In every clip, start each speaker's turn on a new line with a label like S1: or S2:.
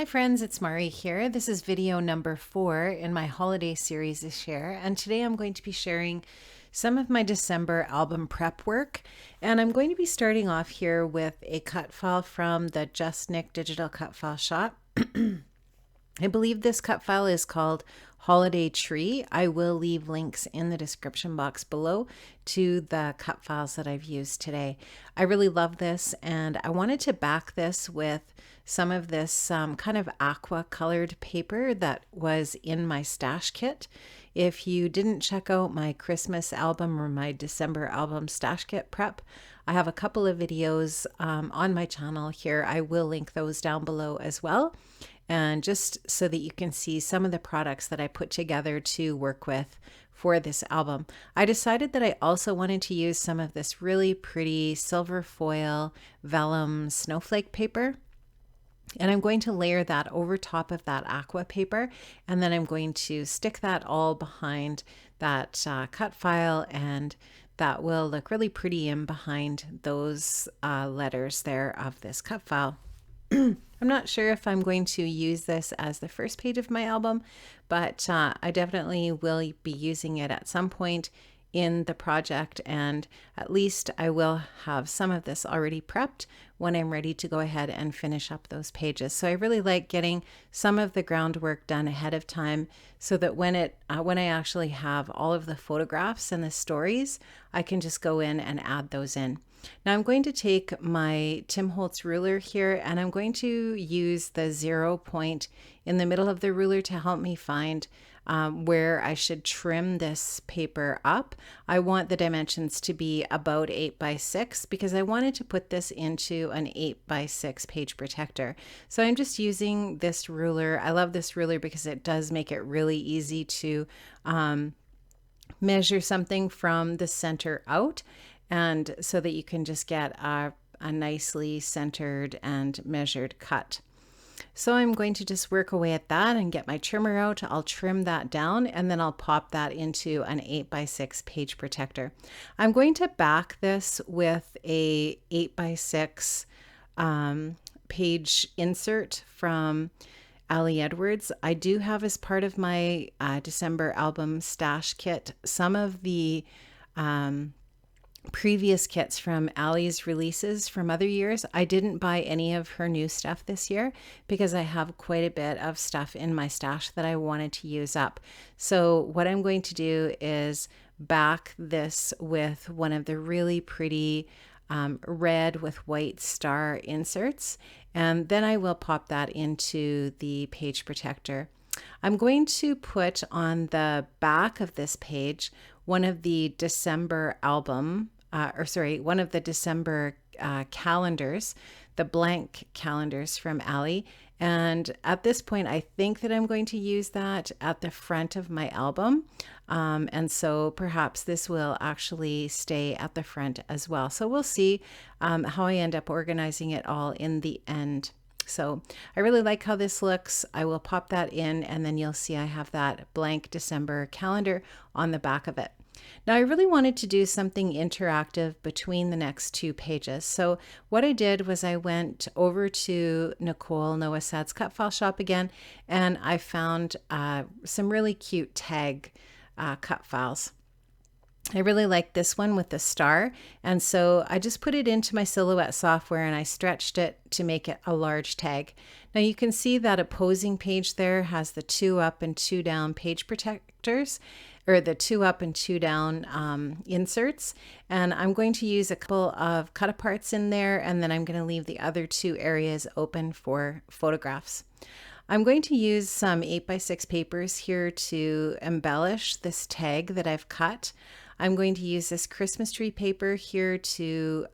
S1: Hi friends, it's Mari here. This is video number 4 in my holiday series this year, and today I'm going to be sharing some of my December album prep work, and I'm going to be starting off here with a cut file from the Just Nick Digital Cut File Shop. I believe this cut file is called Holiday Tree. I will leave links in the description box below to the cut files that I've used today. I really love this, and I wanted to back this with some of this kind of aqua colored paper that was in my stash kit. If you didn't check out my Christmas album or my December album stash kit prep, I have a couple of videos on my channel here. I will link those down below as well. And just so that you can see some of the products that I put together to work with for this album. I decided that I also wanted to use some of this really pretty silver foil vellum snowflake paper. And I'm going to layer that over top of that aqua paper, and then I'm going to stick that all behind that cut file, and that will look really pretty in behind those letters there of this cut file. I'm not sure if I'm going to use this as the first page of my album, but I definitely will be using it at some point in the project, and at least I will have some of this already prepped when I'm ready to go ahead and finish up those pages. So I really like getting some of the groundwork done ahead of time so that when I actually have all of the photographs and the stories, I can just go in and add those in. Now I'm going to take my Tim Holtz ruler here, and I'm going to use the 0 point in the middle of the ruler to help me find where I should trim this paper up. I want the dimensions to be about 8 by 6 because I wanted to put this into an 8 by 6 page protector. So I'm just using this ruler. I love this ruler because it does make it really easy to measure something from the center out, and so that you can just get a nicely centered and measured cut. So I'm going to just work away at that and get my trimmer out. I'll trim that down, and then I'll pop that into an 8 by 6 page protector. I'm going to back this with a 8 by 6 page insert from Ali Edwards. I do have, as part of my December album stash kit, some of the previous kits from Ali's releases from other years. I didn't buy any of her new stuff this year because I have quite a bit of stuff in my stash that I wanted to use up. So what I'm going to do is back this with one of the really pretty red with white star inserts, and then I will pop that into the page protector. I'm going to put on the back of this page one of the December one of the December calendars, the blank calendars from Ali. And at this point, I think that I'm going to use that at the front of my album. And so perhaps this will actually stay at the front as well. So we'll see how I end up organizing it all in the end. So I really like how this looks. I will pop that in, and then you'll see I have that blank December calendar on the back of it. Now I really wanted to do something interactive between the next two pages. So what I did was I went over to Nicole Noah Sad's cut file shop again, and I found some really cute tag cut files. I really like this one with the star, and so I just put it into my Silhouette software and I stretched it to make it a large tag. Now you can see that opposing page there has the 2 up and 2 down page protectors, or the 2 up and 2 down inserts, and I'm going to use a couple of cut aparts in there, and then I'm going to leave the other 2 areas open for photographs. I'm going to use some 8 by 6 papers here to embellish this tag that I've cut. I'm going to use this Christmas tree paper here to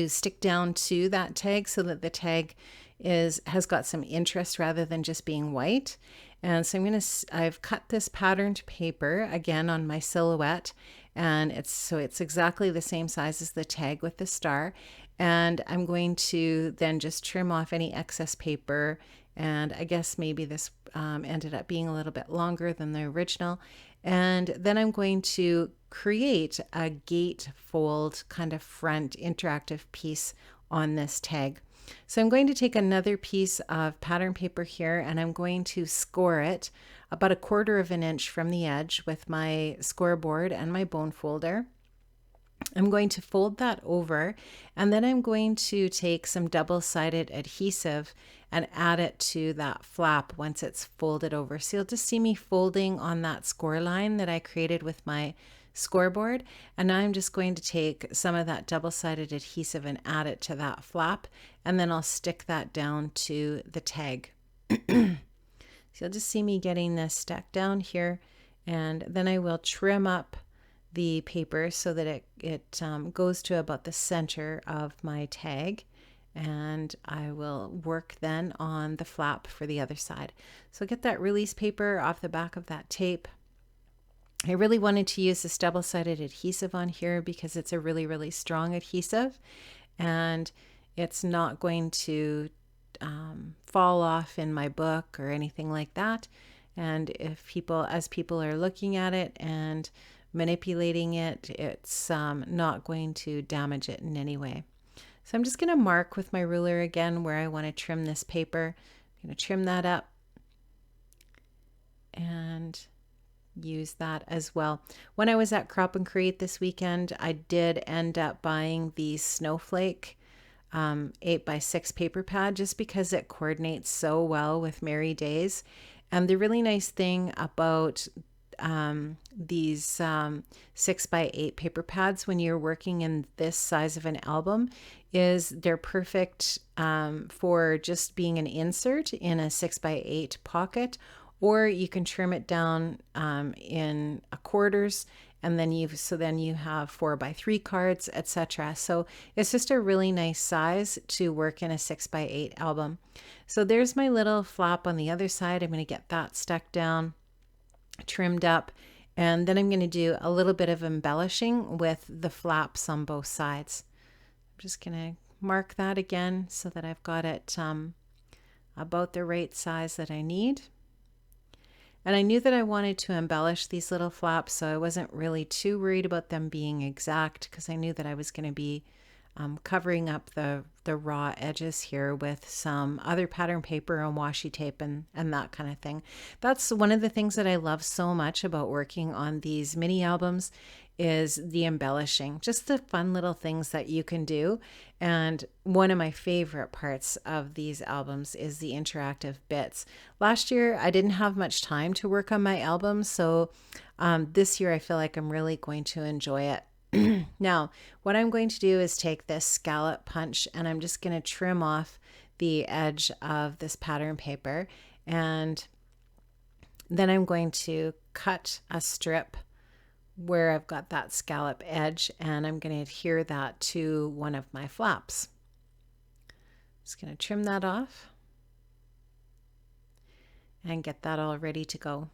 S1: stick down to that tag so that the tag has got some interest rather than just being white. And so I've cut this patterned paper again on my Silhouette, and it's exactly the same size as the tag with the star. And I'm going to then just trim off any excess paper, and I guess maybe this ended up being a little bit longer than the original. And then I'm going to create a gatefold kind of front interactive piece on this tag. So I'm going to take another piece of pattern paper here and I'm going to score it about 1/4 of an inch from the edge with my score board and my bone folder. I'm going to fold that over and then I'm going to take some double-sided adhesive and add it to that flap once it's folded over. So you'll just see me folding on that score line that I created with my scoreboard, and now I'm just going to take some of that double-sided adhesive and add it to that flap, and then I'll stick that down to the tag. So you'll just see me getting this stuck down here, and then I will trim up the paper so that it goes to about the center of my tag, and I will work then on the flap for the other side. So get that release paper off the back of that tape. I really wanted to use this double-sided adhesive on here because it's a really, really strong adhesive and it's not going to fall off in my book or anything like that. And as people are looking at it and manipulating it, it's not going to damage it in any way. So I'm just going to mark with my ruler again where I want to trim this paper. I'm going to trim that up and use that as well. When I was at Crop and Create this weekend, I did end up buying the Snowflake 8x6 paper pad just because it coordinates so well with Merry Days. And the really nice thing about these 6x8 paper pads when you're working in this size of an album is they're perfect for just being an insert in a 6x8 pocket, or you can trim it down in quarters, and then you have 4x3 cards, etc. So it's just a really nice size to work in a 6x8 album. So there's my little flap on the other side. I'm going to get that stuck down, trimmed up, and then I'm going to do a little bit of embellishing with the flaps on both sides. I'm just going to mark that again so that I've got it about the right size that I need. And I knew that I wanted to embellish these little flaps, so I wasn't really too worried about them being exact because I knew that I was going to be covering up the raw edges here with some other pattern paper and washi tape and that kind of thing. That's one of the things that I love so much about working on these mini albums is the embellishing, just the fun little things that you can do. And one of my favorite parts of these albums is the interactive bits. Last year, I didn't have much time to work on my albums, so this year I feel like I'm really going to enjoy it. Now, what I'm going to do is take this scallop punch and I'm just going to trim off the edge of this pattern paper, and then I'm going to cut a strip where I've got that scallop edge, and I'm going to adhere that to one of my flaps. Just going to trim that off and get that all ready to go.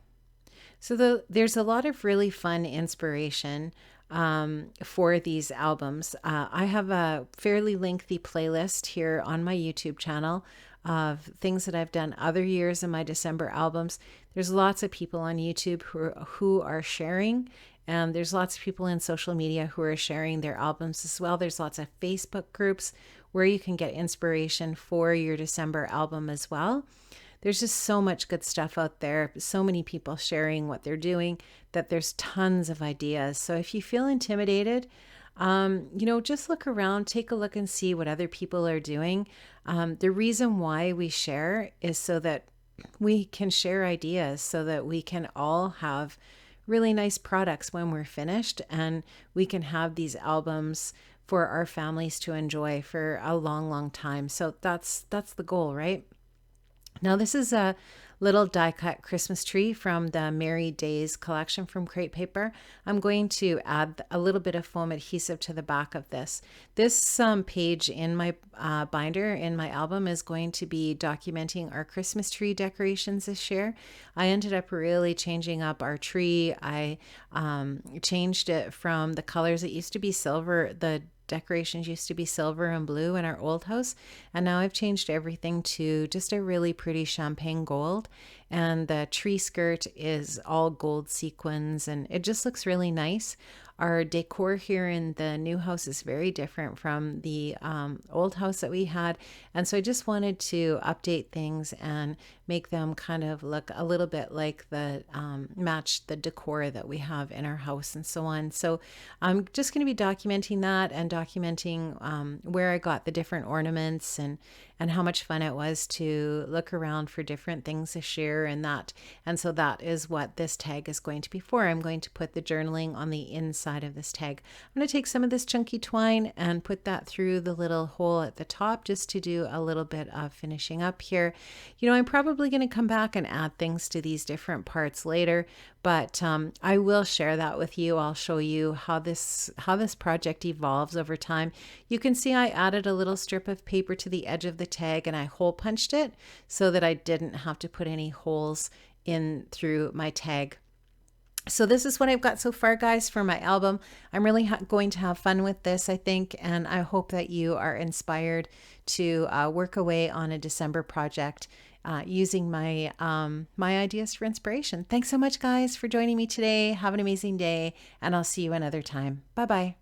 S1: So there's a lot of really fun inspiration for these albums. I have a fairly lengthy playlist here on my YouTube channel of things that I've done other years in my December albums. There's lots of people on YouTube who are sharing, and there's lots of people in social media who are sharing their albums as well. There's lots of Facebook groups where you can get inspiration for your December album as well. There's just so much good stuff out there, so many people sharing what they're doing, that there's tons of ideas. So if you feel intimidated, just look around, take a look and see what other people are doing. The reason why we share is so that we can share ideas, so that we can all have really nice products when we're finished, and we can have these albums for our families to enjoy for a long, long time. So that's the goal, right? Now this is a little die cut Christmas tree from the Merry Days collection from Crate Paper. I'm going to add a little bit of foam adhesive to the back of this. This page in my binder in my album is going to be documenting our Christmas tree decorations this year. I ended up really changing up our tree. I changed it from the colors. It used to be silver. The decorations used to be silver and blue in our old house, and now I've changed everything to just a really pretty champagne gold, and the tree skirt is all gold sequins, and it just looks really nice. our decor here in the new house is very different from the old house that we had. And so I just wanted to update things and make them kind of look a little bit like the match the decor that we have in our house and so on. So I'm just going to be documenting that and documenting where I got the different ornaments and how much fun it was to look around for different things to share and that. And so that is what this tag is going to be for. I'm going to put the journaling on the inside of this tag. I'm going to take some of this chunky twine and put that through the little hole at the top just to do a little bit of finishing up here. You know, I'm probably going to come back and add things to these different parts later, but I will share that with you. I'll show you how this project evolves over time. You can see I added a little strip of paper to the edge of the tag and I hole punched it so that I didn't have to put any holes in through my tag. So this is what I've got so far, guys, for my album. I'm really going to have fun with this, I think, and I hope that you are inspired to work away on a December project using my my ideas for inspiration. Thanks so much, guys, for joining me today. Have an amazing day, and I'll see you another time. Bye-bye.